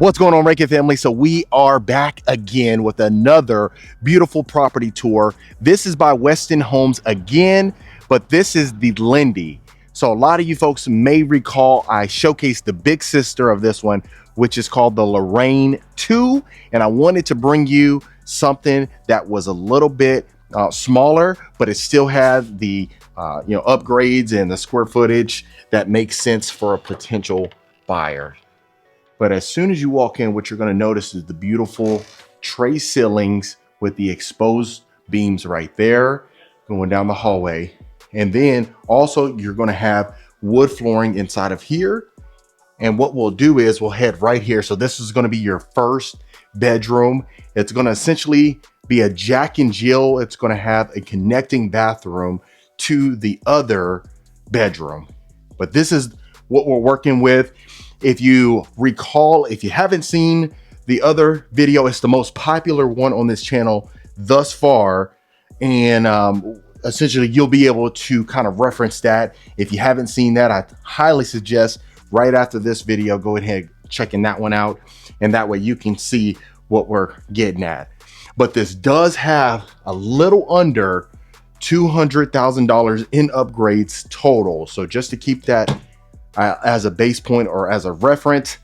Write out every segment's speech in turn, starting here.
What's going on, Rankin family? So we are back again with another beautiful property tour. This is by Westin Homes again, but this is the Lindy. So a lot of you folks may recall I showcased the big sister of this one, which is called the Lorraine 2. And I wanted to bring you something that was a little bit smaller, but it still had the upgrades and the square footage that makes sense for a potential buyer. But as soon as you walk in, what you're going to notice is the beautiful tray ceilings with the exposed beams right there going down the hallway. And then also you're going to have wood flooring inside of here. And what we'll do is we'll head right here. So this is going to be your first bedroom. It's going to essentially be a Jack and Jill. It's going to have a connecting bathroom to the other bedroom. But this is what we're working with. If you recall, if you haven't seen the other video, it's the most popular one on this channel thus far. And essentially you'll be able to kind of reference that. If you haven't seen that, I highly suggest right after this video, go ahead checking that one out. And that way you can see what we're getting at. But this does have a little under $200,000 in upgrades total. So just to keep that as a base point or as a reference,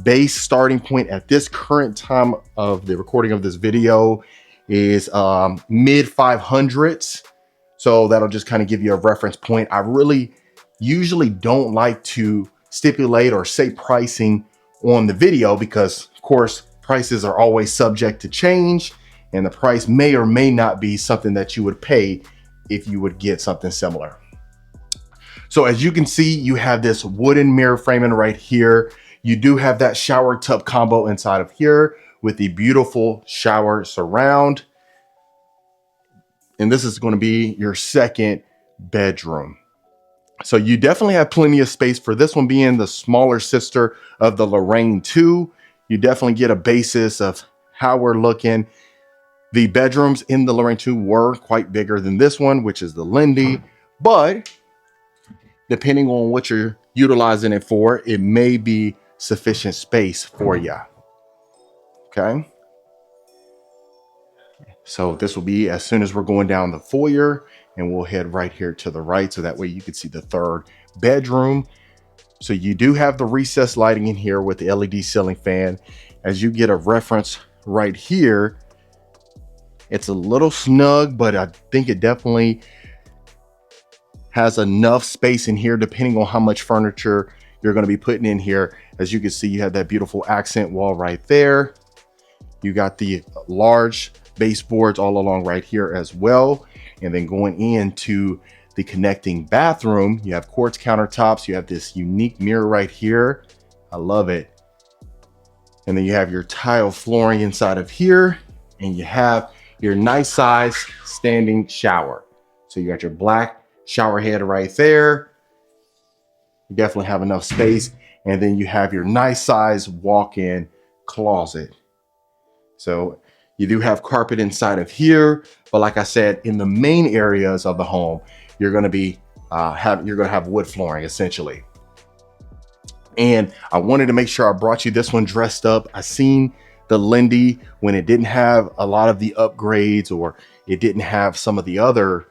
base starting point at this current time of the recording of this video is mid 500s. So that'll just kind of give you a reference point. I really usually don't like to stipulate or say pricing on the video because of course prices are always subject to change, and the price may or may not be something that you would pay if you would get something similar. So as you can see, you have this wooden mirror framing right here. You do have that shower tub combo inside of here with the beautiful shower surround. And this is going to be your second bedroom. So you definitely have plenty of space for this one being the smaller sister of the Lorraine 2. You definitely get a basis of how we're looking. The bedrooms in the Lorraine 2 were quite bigger than this one, which is the Lindy, but depending on what you're utilizing it for, it may be sufficient space for you. Okay. So this will be as soon as we're going down the foyer, and we'll head right here to the right. So that way you can see the third bedroom. So you do have the recessed lighting in here with the LED ceiling fan. As you get a reference right here, it's a little snug, but I think it definitely has enough space in here depending on how much furniture you're going to be putting in here. As you can see, you have that beautiful accent wall right there. You got the large baseboards all along right here as well. And then going into the connecting bathroom, you have quartz countertops. You have this unique mirror right here. I love it. And then you have your tile flooring inside of here, and you have your nice size standing shower. So you got your black shower head right there. You definitely have enough space. And then you have your nice size walk-in closet. So you do have carpet inside of here, but like I said, in the main areas of the home, you're going to be have wood flooring essentially. And I wanted to make sure I brought you this one dressed up. I seen the Lindy when it didn't have a lot of the upgrades, or it didn't have some of the other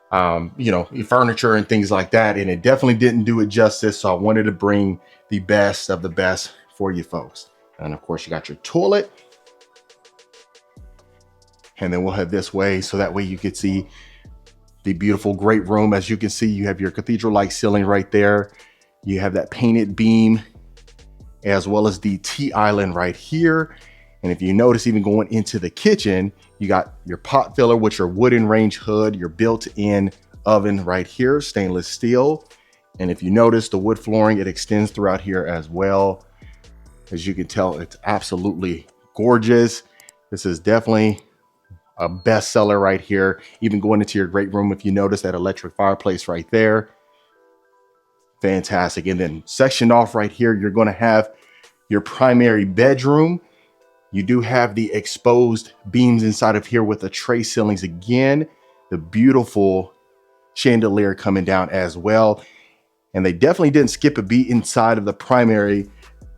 furniture and things like that, and it definitely didn't do it justice. So I wanted to bring the best of the best for you folks. And of course you got your toilet, and then we'll head this way so that way you can see the beautiful great room. As you can see, you have your cathedral-like ceiling right there. You have that painted beam as well as the T-island right here. And if you notice, even going into the kitchen, you got your pot filler with your wooden range hood, your built-in oven right here, stainless steel. And if you notice the wood flooring, it extends throughout here as well. As you can tell, it's absolutely gorgeous. This is definitely a bestseller right here. Even going into your great room, if you notice that electric fireplace right there, fantastic. And then sectioned off right here, you're going to have your primary bedroom. You do have the exposed beams inside of here with the tray ceilings again, the beautiful chandelier coming down as well. And they definitely didn't skip a beat inside of the primary.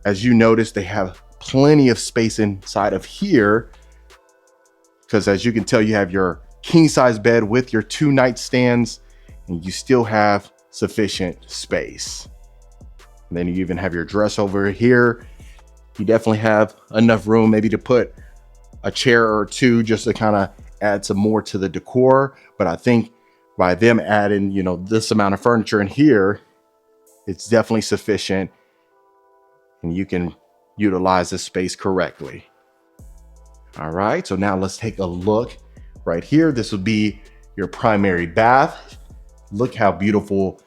As you notice, they have plenty of space inside of here, because as you can tell, you have your king size bed with your 2 nightstands, and you still have sufficient space. And then you even have your dresser over here. You definitely have enough room maybe to put a chair or 2 just to kind of add some more to the decor. But I think by them adding, you know, this amount of furniture in here, it's definitely sufficient, and you can utilize this space correctly. All right, so now let's take a look right here. This would be your primary bath. Look how beautiful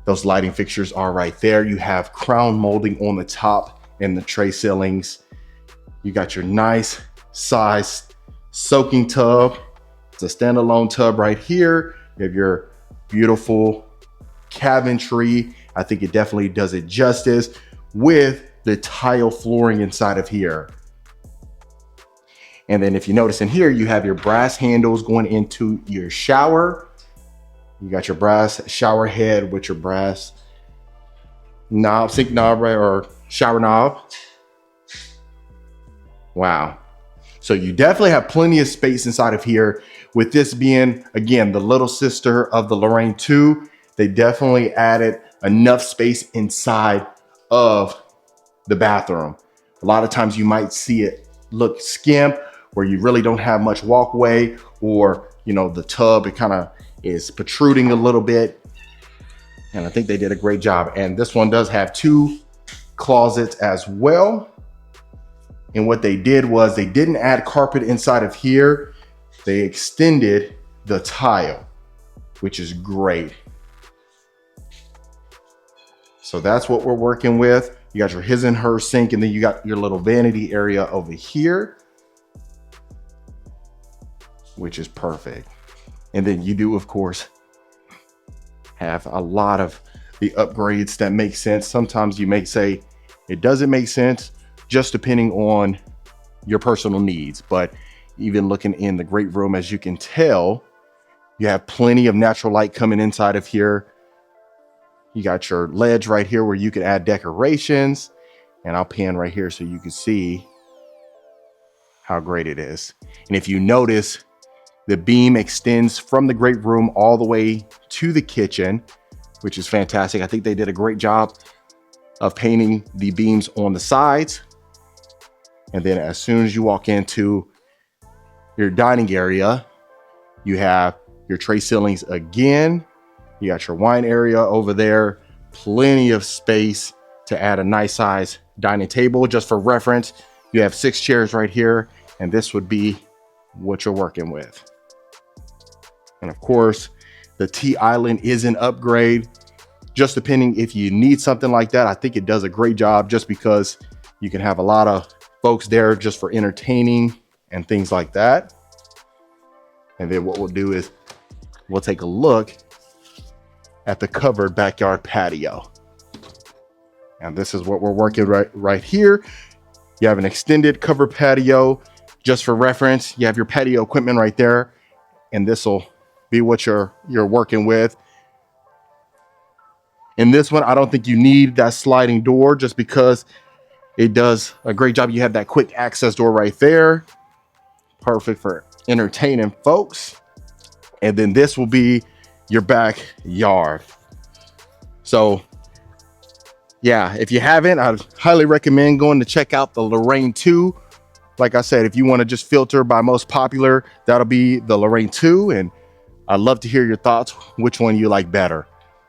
those lighting fixtures are right there. You have crown molding on the top and the tray ceilings. You got your nice size soaking tub. It's a standalone tub right here. You have your beautiful cabinetry. I think it definitely does it justice with the tile flooring inside of here. And then if you notice in here, you have your brass handles going into your shower. You got your brass shower head with your brass knob, sink knob, right, or shower knob. Wow. So you definitely have plenty of space inside of here. With this being, again, the little sister of the Lorraine 2, they definitely added enough space inside of the bathroom. A lot of times you might see it look skimp, where you really don't have much walkway, or, you know, the tub, it kind of is protruding a little bit. And I think they did a great job. And this one does have 2 closets as well. And what they did was they didn't add carpet inside of here. They extended the tile, which is great. So that's what we're working with. You got your his and her sink, and then you got your little vanity area over here, which is perfect. And then you do, of course, have a lot of the upgrades that make sense. Sometimes you may say it doesn't make sense, just depending on your personal needs. But even looking in the great room, as you can tell, you have plenty of natural light coming inside of here. You got your ledge right here where you can add decorations, and I'll pan right here so you can see how great it is. And if you notice, the beam extends from the great room all the way to the kitchen, which is fantastic. I think they did a great job of painting the beams on the sides. And then as soon as you walk into your dining area, you have your tray ceilings again. You got your wine area over there, plenty of space to add a nice size dining table. Just for reference, you have 6 chairs right here, and this would be what you're working with. And of course, the tea island is an upgrade. Just depending if you need something like that, I think it does a great job, just because you can have a lot of folks there just for entertaining and things like that. And then what we'll do is we'll take a look at the covered backyard patio. And this is what we're working right here. You have an extended covered patio. Just for reference, you have your patio equipment right there, and this will be what you're working with. In this one, I don't think you need that sliding door, just because it does a great job. You have that quick access door right there. Perfect for entertaining folks. And then this will be your backyard. So yeah, if you haven't, I'd highly recommend going to check out the Lorraine 2. Like I said, if you want to just filter by most popular, that'll be the Lorraine 2. And I'd love to hear your thoughts, which one you like better.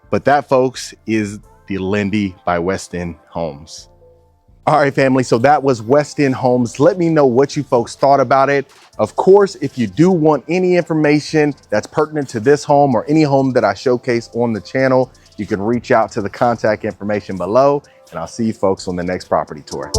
But that, folks, is the Lindy by Westin Homes. All right, family, so that was Westin Homes. Let me know what you folks thought about it. Of course, if you do want any information that's pertinent to this home or any home that I showcase on the channel, you can reach out to the contact information below, and I'll see you folks on the next property tour.